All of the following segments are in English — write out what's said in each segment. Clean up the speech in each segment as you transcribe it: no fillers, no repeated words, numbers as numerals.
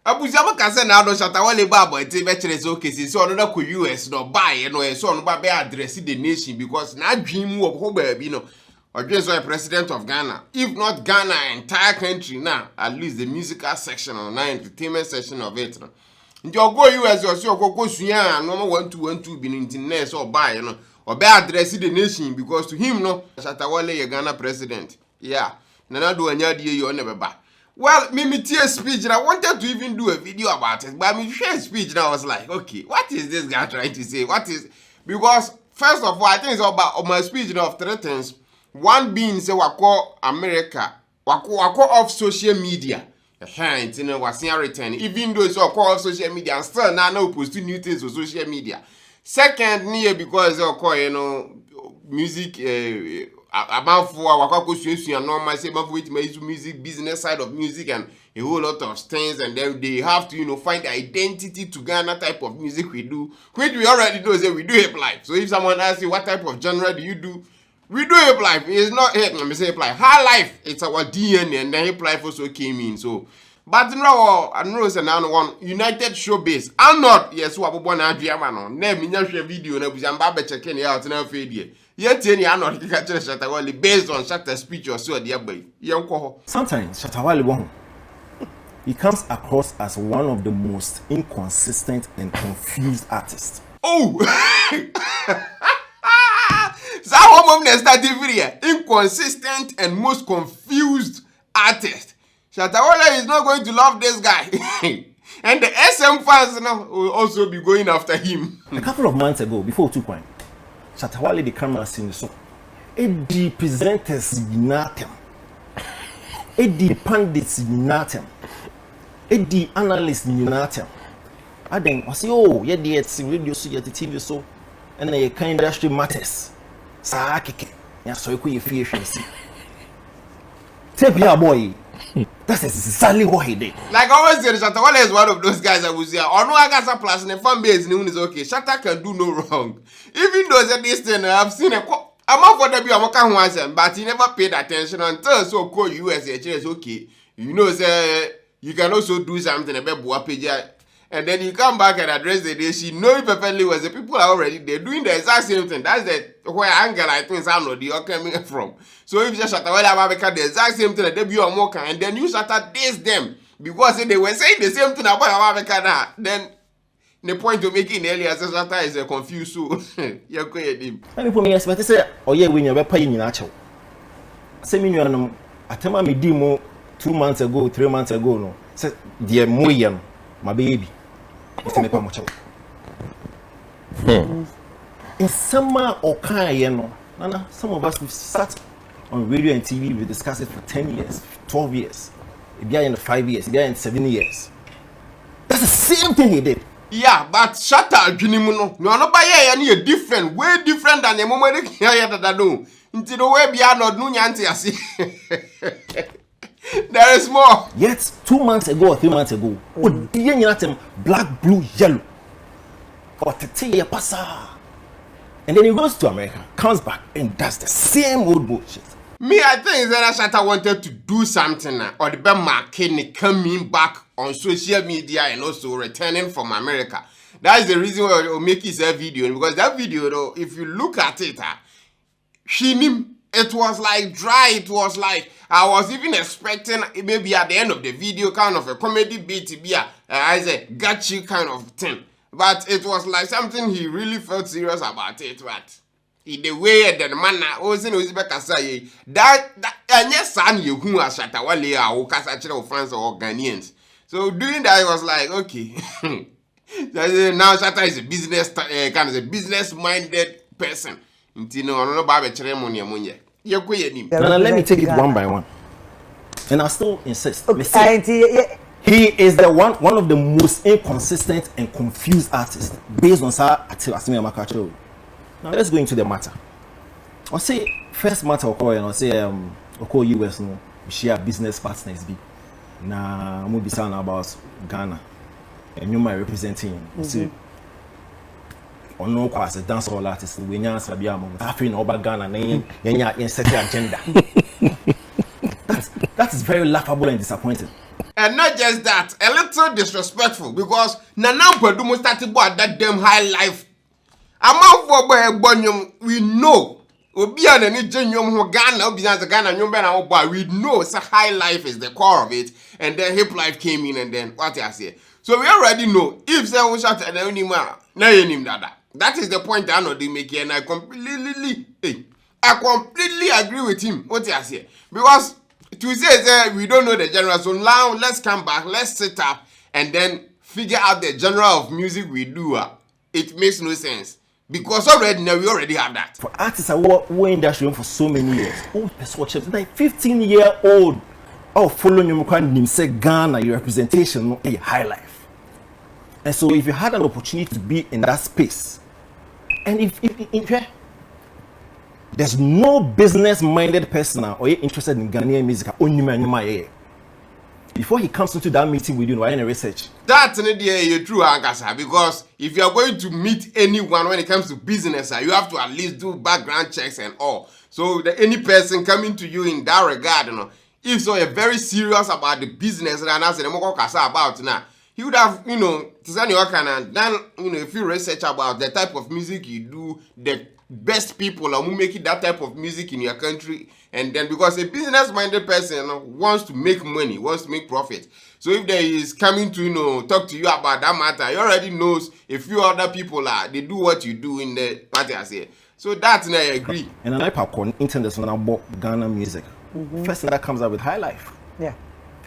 Abusama can say now no Shatta Wale babo ete be chere say okay say so no ko US no buy no so no ba be address the nation because na dream wo ko ba bi no Odwe so president of Ghana. If not Ghana, entire country now, at least the musical section or entertainment section of it. You go US or so go suya no 1212 be internet or buy, you know, or be address the nation because to him no Shatta Wale Ghana president. Yeah. Nana do anya die you never buy. Well, me tear speech and I wanted to even do a video about it, but me share speech and I was like, okay, what is this guy trying to say? What is because first of all, I think it's about my speech of 3 things. One being say wako America, wako off social media. You know, was return. Even though it's wako off social media, and still now no post new things on social media. Second, near because you know music about for wako and normal say about which music business side of music and a whole lot of things, and then they have to find the identity to Ghana type of music we do, which we already know say we do hip life. So if someone asks you what type of genre do you do? We do hip life. It's not hip. Let me say hip life. High life. It's our DNA, and then hip life also came in. So, but no, I know it's another one. United Showbiz. I'm not. Yes, what born Adria man. Name me share video. Na buzamba be checking it out na fedie. Yet any I'm not catch Shatta Wale based on Shatta speech or so dear boy. Sometimes Shatta Wale he comes across as one of the most inconsistent and confused artists. Oh. So how mom start the inconsistent and most confused artist. Shatta Wale is not going to love this guy. And the SM fans now will also be going after him. A couple of months ago, before Twene, Shatta Wale the camera scene so. The presenters united. The pundits united. The analysts united. And then I say, oh, yeah, the radio so the TV so, and the kind industry matters. Sa keke ya so eku efficiency take your boy. That's exactly what he did. Like I always say, Shatta Wale is one of those guys that will say or no agasa plus in the fan base is okay. Shatta can do no wrong. Even though that this thing I've seen I'm not for the be Mmaasem, but he never paid attention until so called US is okay. You know say you can also do something about Buapeja. And then you come back and address the day. She knows perfectly well the people are already there doing the exact same thing. That's the where angle I think Arnold you're coming from. So if you Shatta Wale have the exact same thing that they be on more and then you Shatta diss them because they were saying the same thing about America, then the point to making earlier as Shatta is a confused soul. You're going him. And people may expect to say, oh yeah, when you're paying in actual. Say me you I tell me demo 2 months ago, 3 months ago no. Say dear Moyan, my baby. In summer or kind, Nana, some of us we've sat on radio and TV, we discussed it for 10 years, 12 years, if you're in 5 years, if you're in 7 years. That's the same thing he did. Yeah, but Shatta Junimuno, no, no, by any different, way different than the moment here that do. Into the way beyond not no yanti. There is more. Yet 2 months ago or 3 months ago, black, blue, yellow. Or and then he goes to America, comes back, and does the same old bullshit. Me, I think that Shatta wanted to do something or the best marketing coming back on social media and also returning from America. That is the reason why he'll make his video. Because that video, though, if you look at it, it was like dry. It was like I was even expecting maybe at the end of the video kind of a comedy bit to be a gotcha kind of thing. But it was like something he really felt serious about it. But in the way and the manner, also no say that and yes, son, you who are Shatta Wale or Casachero fans or Ghanaians. So doing that, I was like, okay. Now Shatta is a business kind of a business-minded person. Now let me take it one by one. And I still insist. He is the one of the most inconsistent and confused artists based on Asumadu. Now let's go into the matter. I'll say first matter I'll say US no we share business partners be. Now I'm be saying about Ghana and you might representing see on no as a dancehall artist we nya sabia mo African over Ghana na yen set agenda. That is very laughable and disappointing. And not just that, a little disrespectful because Nana Padumo started about that damn high life. Amount for Bonyum, we know. Obian and Genuine Ghana, Obian Ghana, Nyumba, we know so high life is the core of it, and then hip life came in, and then what I say. So we already know if they will shut and anymore, that is the point I know they make, and I completely agree with him. What I say, because to say we don't know the genre, so now let's come back, let's sit up, and then figure out the genre of music we do. It makes no sense. Because already now we already have that. For artists who were in that room for so many years, like 15-year-old, following you can say Ghana, your representation, a high life. And so if you had an opportunity to be in that space, and if there's no business-minded person or interested in Ghanaian music, before he comes into that meeting with you, why any research? That's an idea true, Ankasa, because if you are going to meet anyone when it comes to business, you have to at least do background checks and all. So any person coming to you in that regard, if so you're very serious about the business and that's about now, he would have, done a few research about the type of music you do, the best people who make that type of music in your country, and then because a business-minded person wants to make money, wants to make profit. So if there is coming to talk to you about that matter, he already knows a few other people they do what you do in the party I say. So that's I agree. And I popcorn internet when I bought Ghana music. First thing that comes out with high life. Yeah.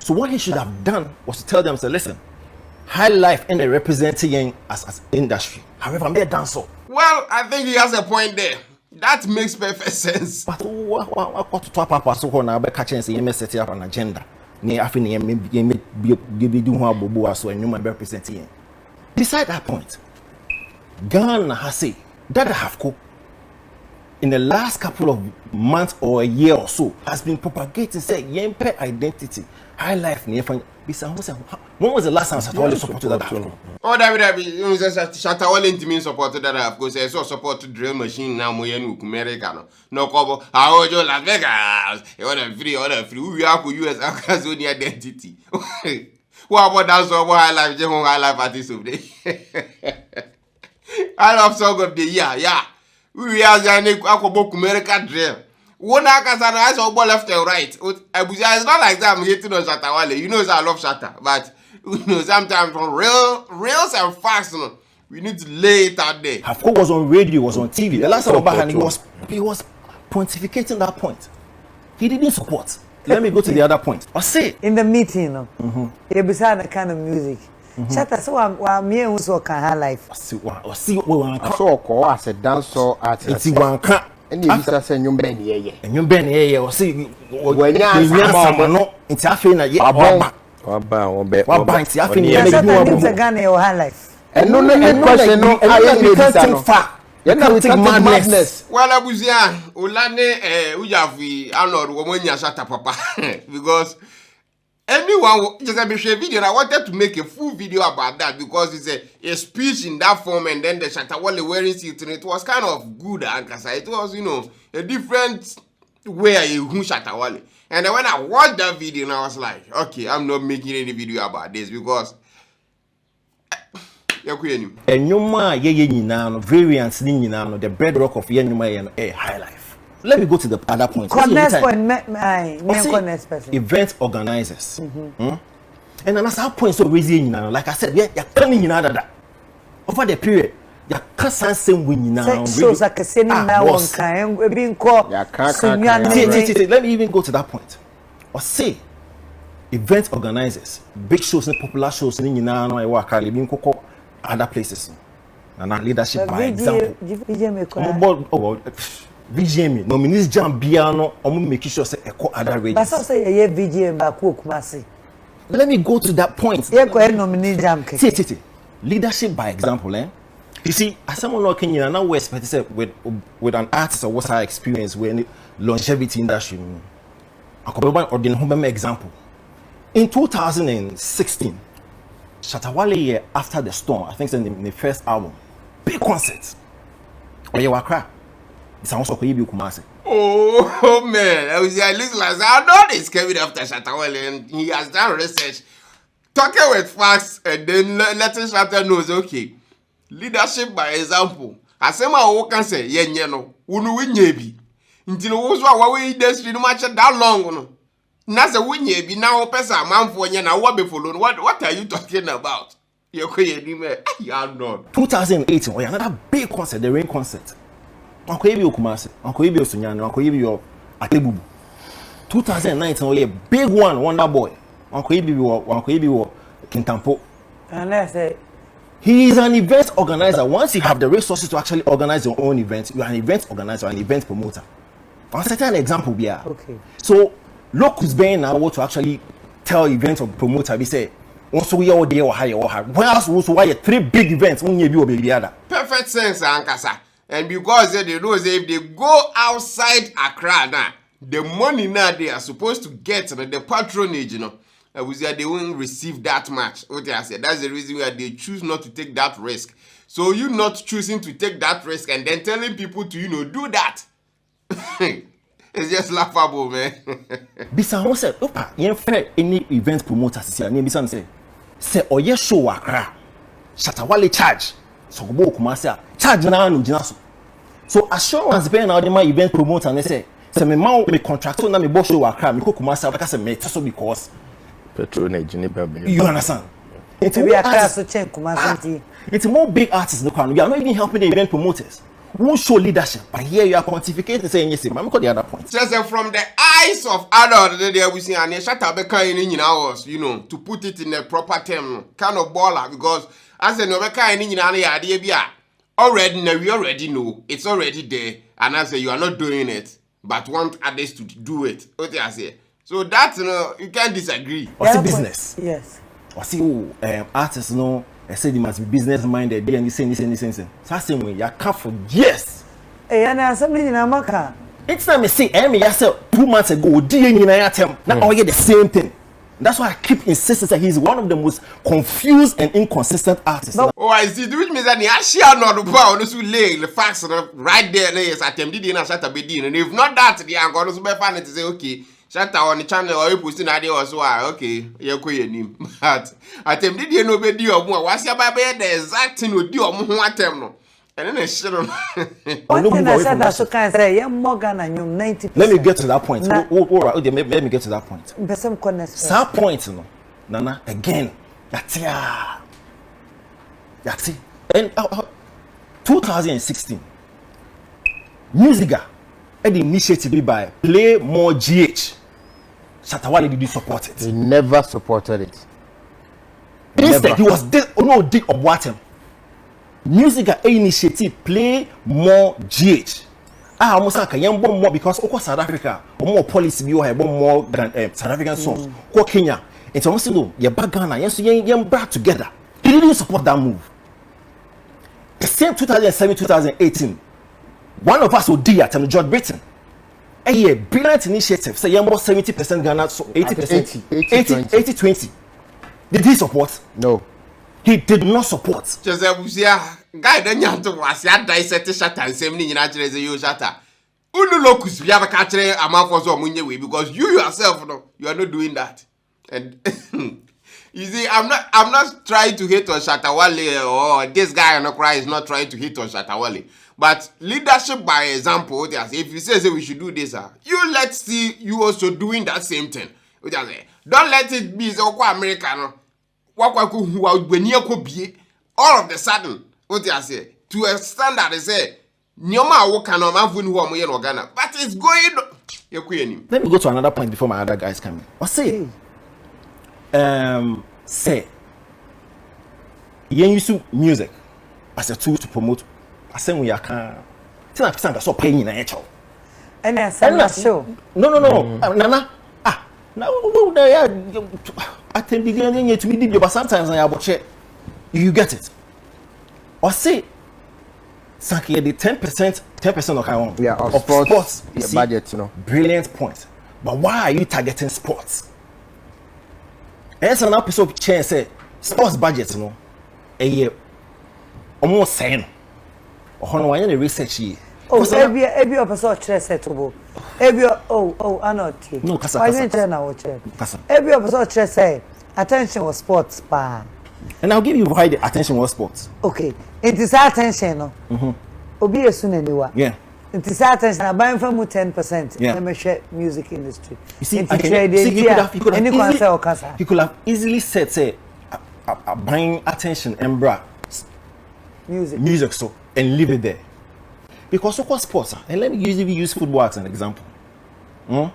So what he should have done was to tell them, say, listen, high life and they representing as industry. However, I'm there done so. Well, I think he has a point there. That makes perfect sense. But what to talk about so when I be catching say you set up an agenda. Ne afi ne be do ho abobo so and you might representing. Beside that point, Ghana has said that have co in the last couple of months or a year or so has been propagating say yempe identity, high life ne when was the last time Shatta Wale supported that? Oh, David, Shatta Wale intimate supported that. Of course, I saw support to drill machine now. Moyenu Americano. No cover. How you Las Vegas? You want a free. We are for US Akazoni identity. What about that song? High life, Jehon high life artist of the I love song of the year. Yeah, we are the Akwa America drill. One Akasana has all left and right. It's not like that I'm hating on Shatta Wale. You know I love Shatta, but sometimes from reals and facts, we need to lay it out there. Akwa was on radio, was on TV. The last time about he was pontificating that point. He didn't support. Let me go to the other point. I say in the meeting, beside the kind of music. Shatta, so I'm here also can high life. See what I saw as a dancer artist. It's one can. And you say you ben ye. And you ben ye or see when you no it's afina ye Waba it's afina Ghana or high life. And no question no I madness. Well, Abuzia, Ulane, Ujavi, Arnold, Womonia Shatta Papa. Because anyone just a video, and I wanted to make a full video about that because it's a speech in that form, and then the Shatta Wale wearing it, and it was kind of good, Ankasa. It was, a different way I use Shatta Wale. And then when I watched that video, and I was like, okay, I'm not making any video about this because. And you ma variants the bedrock of a high life. Let me go to the other point. Event organizers. And another point so raising like I said, you're coming in that over the period. You can't same win now. So like a sending now being called. Let me even go to that point. Or say event organizers, big shows and popular shows in other places. And our leadership by example. VGM, no minister jam biano, make sure say echo other rages. But say a VGM back Kumawood. Let me go to that point. See. Leadership by example, You see, as someone looking in now we expect to with an artist or what's our experience with longevity industry. I could provide example. In 2016, Shatta Wale after the storm, I think in the first album, big concert. Where you were cry. Sounds like you Kumawood. Oh man, I was listen like Arnold is coming after Shatta Wale, and he has done research, talking with facts, and then letting Shatta knows okay. Leadership by example. Asema wo can say yenye no, unu winye bi. Until wo so wa we industry no match that long no. Na say winye bi na wo pesa amanfo nye na wo be follow. What are you talking about? You know, 2018, oh, another big concert, the rain concert. Uncle Ebi Kumawood, Uncle Ebi Osunyane, Uncle Ebi Atebubu. 2019, oh yeah, big one, Wonder Boy. Uncle Ebi Kintampo. And I say, he is an event organizer. Once you have the resources to actually organize your own event, you are an event organizer, an event promoter. I'll set an example here. okay. So, look who's being now to actually tell event or promoter, we say, also we all day or higher or higher. Where else also why 3 big events on you will be the other? Perfect sense, Ankasa. And because they know if they go outside Accra now, the money now they are supposed to get, the patronage, you know, they won't receive that much. What I said, that's the reason why they choose not to take that risk. So you not choosing to take that risk and then telling people to, you know, do that. It's just laughable, man. Bisa who said, "Opa, you fair any event promoter say, name Bisa say, oh yes show Accra, Shatta Wale charge, so go Kumawood charge na no gina so. So assurance pay na my event promoter and say me ma me contractor na me boss show Accra, me ko Kumawood because me so because patronage ni be. You understand? It's We are so change Kumawood. It's more big artists no can. We are not even helping the event promoters. Won't show leadership, but here you are pontificating saying yes. I'm the other point. Just from the eyes of Addo, they we see and Shatta in hours, you know, to put it in the proper term, kind of baller because as a Noveka in idea already now we already know it's already there, and I say you are not doing it, but want others to do it. What I say, so that you can't disagree. What's the business? Yes. I see artists know. I said they must be business minded. They and this. So I say when you can't for yes. Hey, and I'm something in America. It's time I say, yourself 2 months ago, now all get the same thing. That's why I keep insisting that he's one of the most confused and inconsistent artists. Oh, I see. Which means that Ashia not the power to lay the facts right there. Yes, attempted in a Shatta Bedin, and if not that, they are going to be fun to say, okay. Shatta on the channel or you posting idea or so okay, you're queen. But I tell you, no be or more. What's your baby? The exact thing with you or more term. And then I shit on. One thing I said that so can say, yeah, more Ghana, you 90%. Let me get to that point. Let me get to that point. That point, no, Nana, again, Yatia. And 2016, Musica, the initiative by Play More GH. Shatta Wale did you support it? He never supported it. Instead, he was dig of what Musica initiative Play More GH. Almost like a more because of South Africa, or more policy you have more South African songs. Or Kenya. It's almost you back Ghana, yes, you back together. He didn't support that move. The same 2007, 2018, one of us would do it and George Britain. A brilliant initiative. Say about 70% Ghana, so 80%, 80-20. Did he support? No. He did not support. Just guy then you have to was ya dissect Shatta and 70 in actually say you Shatta. Unu locus we have a catcher amount for some way because you yourself you are not doing that. And you see, I'm not trying to hate on Shatta Wale or this guy on Akwa is not trying to hate on Shatta Wale. But leadership by example, if you say we should do this, you let's see you also doing that same thing. Don't let it be so American. All of the sudden, what I say to a standard, they say, Nyoma can no Ghana, but it's going. Let me go to another point before my other guys come in. I say, say, you use music as a tool to promote. I say we are can. 10% so paying in a show. And I said show. No. Nana. No, I think the to me, but sometimes I have check. You get it. Or say, Sanki, the 10% of our yeah, of sports see, budget, you know. Brilliant point. But why are you targeting sports? And so now people change say sports budget, you know, a year almost saying. Or the research here. Oh, every episode stress setable. Every Arnold. No, kasa. Every episode stress say attention was sports pa. And I'll give you why the attention was sports. Okay. It is attention, no. Obi esun anywhere. Yeah. It is attention. I buy from 10%. Yeah. Let me share music industry. You see, he could have easily said, say, buying attention and music so and leave it there. Because so called sports, and let me use football as an example. A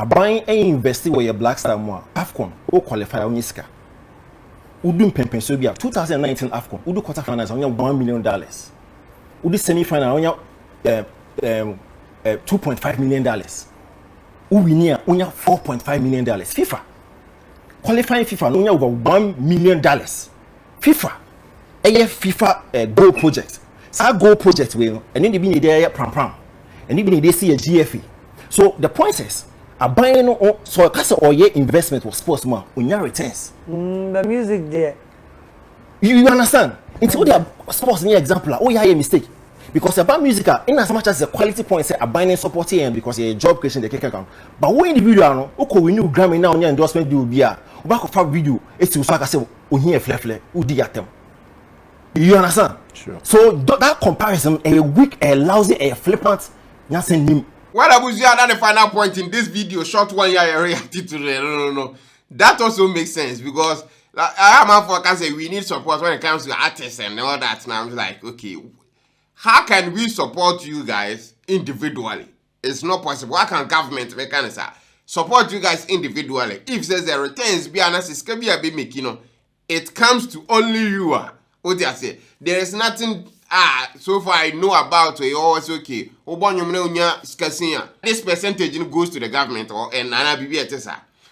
buying and investing where your black star more AFCON or qualify on Iska. Udum Pempen so be 2019 AFCON. Udu quarterfinals on your $1 million. Udu semi-final on your $2.5 million. Uwinia on your $4.5 million. FIFA qualifying FIFA on your over $1 million. FIFA FIFA goal project. Sa goal project will and then they be there pram and even they see a GFA. So the point is a buying so a or your investment was sports man on your returns. The music there. You understand? It's all the sports near example. Oh yeah, a mistake. Because about music, in as much as the quality point say a buying support here because a job creation the cake account. But when individual no, okay, we knew Grammy now on your endorsement do be a back of video, it's to say on here flare, who did at them. You understand? Sure. So that comparison, a weak, a lousy, a flippant, nothing new. What was the final point in this video? Short one year reacted to the no. That also makes sense because I am for can say we need support when it comes to artists and all that. Now I'm like, okay, how can we support you guys individually? It's not possible. How can government make an answer? Support you guys individually? If there's a returns, be honest, can be a bit making. It comes to only you. What do I say? There is nothing so far I know about it. Oh, it's okay. This percentage goes to the government or and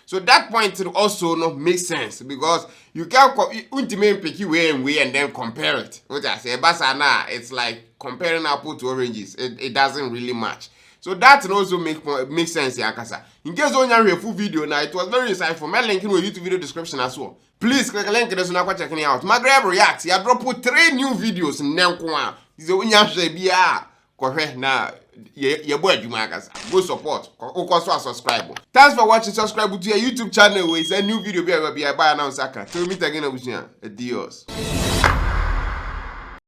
so that point also not make sense because you can't ultimately pick way and then compare it. What I say, Basana, it's like comparing apple to oranges. It doesn't really match. So that also make sense, Yakasa. In case you have a full video now, it was very insightful. My link in the YouTube video description as well. Please click the link in the description checking it out. Magraheb reacts. He dropped 3 new videos in Naija. So when you have to now, your boy Jumakasa. Go support. Also subscribe. Thanks for watching. Subscribe to your YouTube channel. It's a new video. Be a buy announced. Till we meet again. Adios.